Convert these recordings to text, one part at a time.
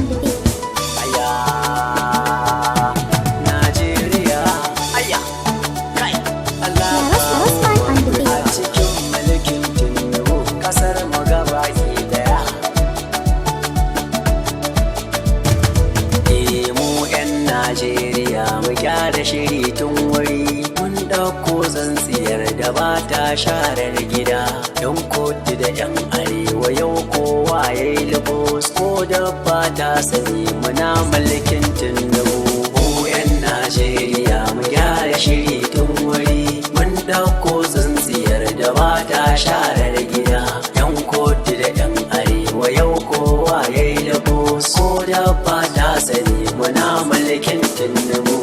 on the beat. Aya, Najeriya, aya, kai, Allah Rasman on the beat. a cikin mulkin Tinubu, kasar mu gabaki daya. Mu 'yan Najeriya mu gyara shiri tun wuri, mun ɗauko zantsiyar da ba ta sharar gida. Yan kudu da 'yan arewa yau kowa ya yi libos, ko dabba ta sani muna mulkin Tinubu. Mu 'yan Najeriya mu gyara shiri tun wuri, mun ɗauko zantsiyar da ba ta sharar gida. Yan kudu da 'yan arewa yau kowa ya yi libos, ko dabba ta sani muna mulkin Tinubu.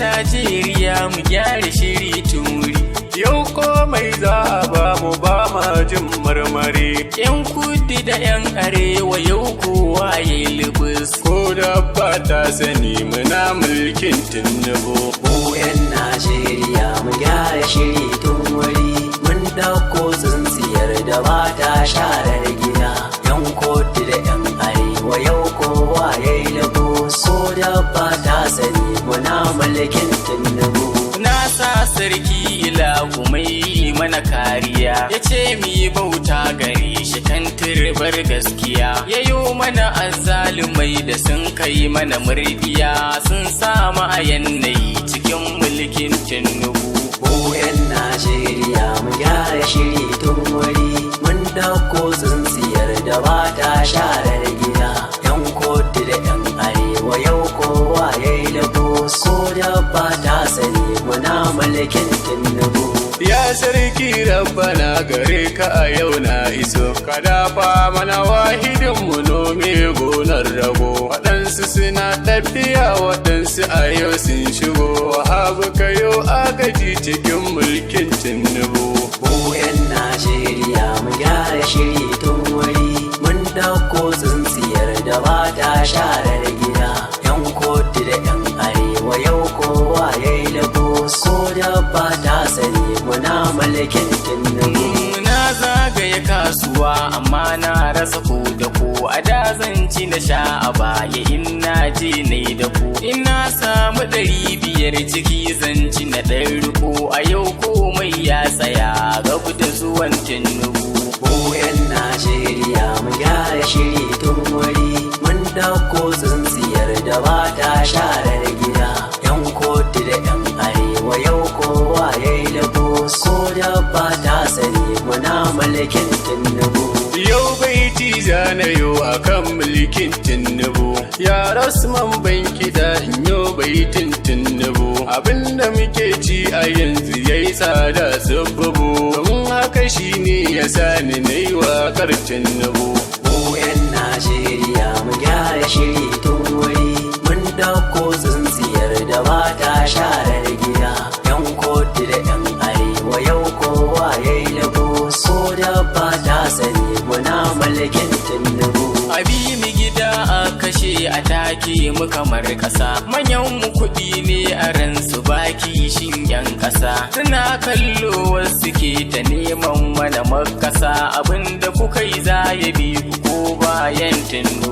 Najeriya mu gyara shiri tun wuri. Yau komai za a ba mu ba ma jin marmari. Yan kudi da yan arewa yau kowa ya yi libis. Ko dabba ta sani muna mulkin Tinubu. Mu 'yan Najeriya mu gyara shiri tun wuri, mun dauko tsintsiyar da ba ta sharar gida. Yan kudu da yan arewa yau kowa ya yi libis. Ko dabba ta sani muna mulkin Tinubu. Na sa sarki ilahu mai mana kariya, ya ce mi bauta gari shi kan turbar gaskiya. Ya yi mana azzalumai da sun kai mana murdiya, sun samu a yanayi cikin mulkin Tinubu. Mu 'yan Najeriya mu gyara shiri tun wuri, mun dauko tsintsiyar da ba ta sharar gida. Yan kudu da yan arewa yau kowa ya yi libos, ko dabba ta sani muna mulkin Tinubu. Ya sarki rabbana gare ka a yau na iso, ka dafa mana wahidin mu nome gonar rago. Waɗansu suna tafiya waɗansu a yau sun shigo, wahabu kayo agaji cikin mulkin Tinubu. Mu 'yan Najeriya mu gyara shiri tun wuri, mun dauko tsintsiyar da ba ta sharar gida. Yan kudu da yan arewa yau kowa ya yi libos, ko dabba ta sani muna mulkin Tinubu. Na zagaye kasuwa amma na rasa ko da ko, a da zan ci na sha a baya in na je na yi da ko. Ina samu 500 ciki zan ci na ɗan riko, a yau komai ya tsaya gab da zuwan Tinubu. Mu 'yan Najeriya mu gyara shiri tun wuri, mun dauko tsintsiyar da ba ta sharar gida. Yan kudu da yan arewa yau kowa ya yi libos, ko dabba ta sani muna mulkin Tinubu. Yau baiti zanayo a kan mulkin Tinubu, ya rasman banki da inyo baitin Tinubu. Abinda muke ci a yanzu yayi tsada sababu, domin haka shine ya sani na yi waƙar Tinubu. Mu 'yan Najeriya mu gyara shiri tun wuri, mun dauko tsintsiyar da ba ta sharar gida. Yan kudu da yan arewa yau kowa ya yi libos, ko dabba ta sani muna mulkin Tinubu. Abi mu gida a kashe a take mu kamar ƙasa, manyan mu kuɗi ne a ransu baki shin yan ƙasa. Suna kallo wasu ke ta neman mana makasa, abinda kuka yi za ya bi ku ko bayan Tinubu.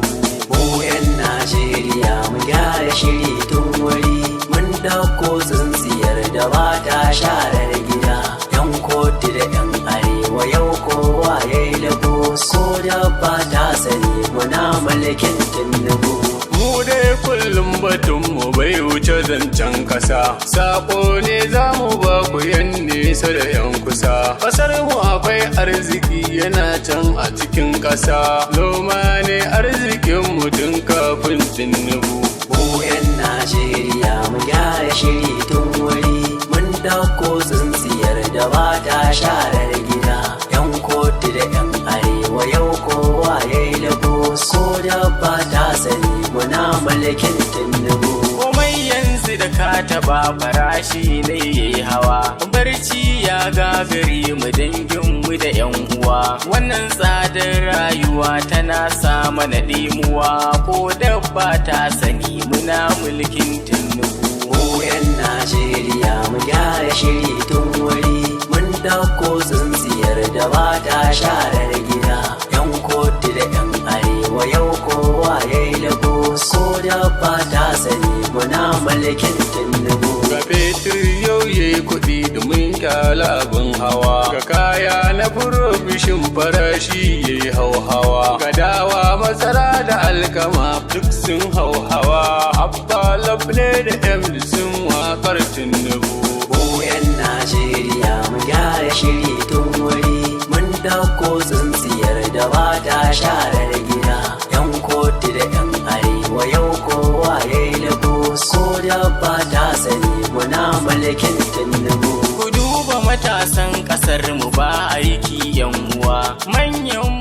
Mu 'yan Najeriya mu gyara shiri tun wuri, mun dauko tsintsiyar da ba ta sharar gida. Yan kudu da yan arewa yau kowa ya yi libos, ko dabba ta sani muna mulkin Tinubu. Mu dai kullum batunmu bai wuce zancen kasa, saƙo ne za mu ba ku yan nesa da yan kusa. Ƙasar mu akwai arziki yana can a cikin ƙasa, noma ne arzikin mutum kafin Tinubu. Mu 'yan Najeriya mu gyara shiri tun wuri, mun dauko tsintsiyar da ba ta sharar gida. Yan kudu da yan arewa yau kowa ya yi libos, ko dabba ta sani muna mulkin Tinubu. Komai yanzu da ka taɓa farashi ne yayi hawa. Barci ya gagari mu danginmu da 'yan uwa. Wannan tsadar rayuwa tana sa mana ɗimuwa, ko dabba ta sani muna mulkin Tinubu. Mu 'yan Najeriya mu gyara shiri tun wuri, mun dauko tsintsiyar da ba ta sharar gida. 'Yan kotu da 'yan arewa yau kowa ya yi lagos, ko dabba ta sani muna mulkin Tinubu. Ga fetur yau yayi kuɗi domin kyala abin hawa. Ga kaya na furofishin farashi yayi hauhawa. Ga dawa masara da alkama duk sun hauhawa. Abba lafne da MD sun wakar Tinubu. Mu 'yan Najeriya mu gyara shiri tun wuri, mun dauko tsintsiyar da ba ta sharar gida. 'Yan kotu da 'yan arewa yau kowa ya yi lagos, ko dabba ta sani muna mulkin Tinubu. Ku duba matasan ƙasar mu ba aiki yan uwa, manyan